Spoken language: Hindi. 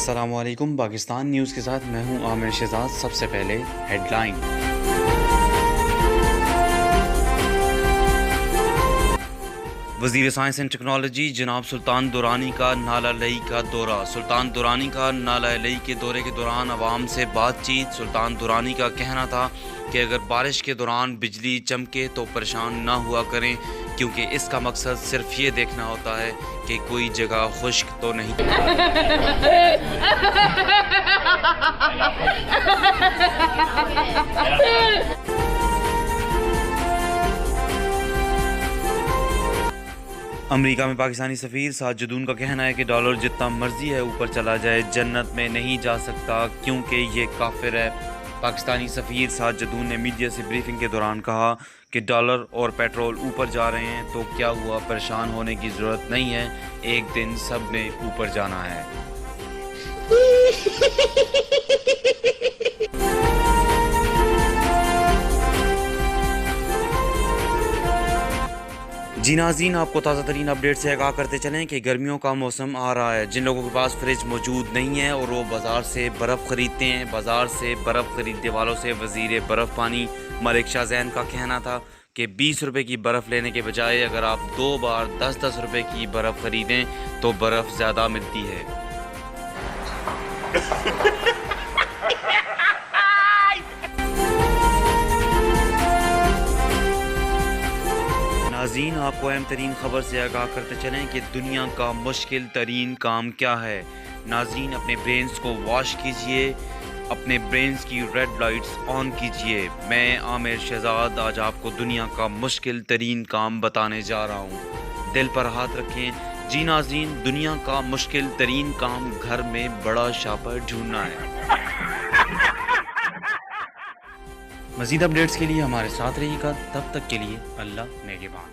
अस्सलामुअलैकुम। पाकिस्तान न्यूज़ के साथ मैं हूं आमिर शहजाद। सबसे पहले हेडलाइन। वज़ीर साइंस एंड टेक्नोलॉजी जनाब सुल्तान दुरानी का नाला लई का दौरा। सुल्तान दुरानी का नाला लई के दौरे के दौरान आवाम से बातचीत। सुल्तान दुरानी का कहना था कि अगर बारिश के दौरान बिजली चमके तो परेशान ना हुआ करें, क्योंकि इसका मकसद सिर्फ ये देखना होता है कि कोई जगह खुश्क तो नहीं। अमेरिका में पाकिस्तानी सफ़ीर साजिदून का कहना है कि डॉलर जितना मर्जी है ऊपर चला जाए, जन्नत में नहीं जा सकता क्योंकि ये काफिर है। पाकिस्तानी सफ़ीर साजिदून ने मीडिया से ब्रीफिंग के दौरान कहा कि डॉलर और पेट्रोल ऊपर जा रहे हैं तो क्या हुआ, परेशान होने की ज़रूरत नहीं है, एक दिन सब ने ऊपर जाना है। जी नाज़रीन, आपको ताज़ा तरीन अपडेट से आगाह करते चलें कि गर्मियों का मौसम आ रहा है। जिन लोगों के पास फ्रिज मौजूद नहीं है और वो बाज़ार से बर्फ़ ख़रीदते हैं, बाज़ार से बर्फ़ ख़रीदने वालों से वज़ीर बर्फ़ पानी मलिक शाहजैन का कहना था कि 20 रुपये की बर्फ़ लेने के बजाय अगर आप 2 बार 10-10 रुपये की बर्फ़ ख़रीदें तो बर्फ़ ज़्यादा मिलती है। नाज़रीन, आपको अहम तरीन ख़बर से आगाह करते चलें कि दुनिया का मुश्किल तरीन काम क्या है। नाज़रीन, अपने ब्रेन्स को वॉश कीजिए, अपने ब्रेन्स की रेड लाइट्स ऑन कीजिए। मैं आमिर शहजाद आज आपको दुनिया का मुश्किल तरीन काम बताने जा रहा हूँ। दिल पर हाथ रखें। जी नाज़रीन, दुनिया का मुश्किल तरीन काम घर में बड़ा शापर ढूंढना है। मज़ीद अपडेट्स के लिए हमारे साथ रहिएगा। तब तक के लिए अल्लाह नेगेबान।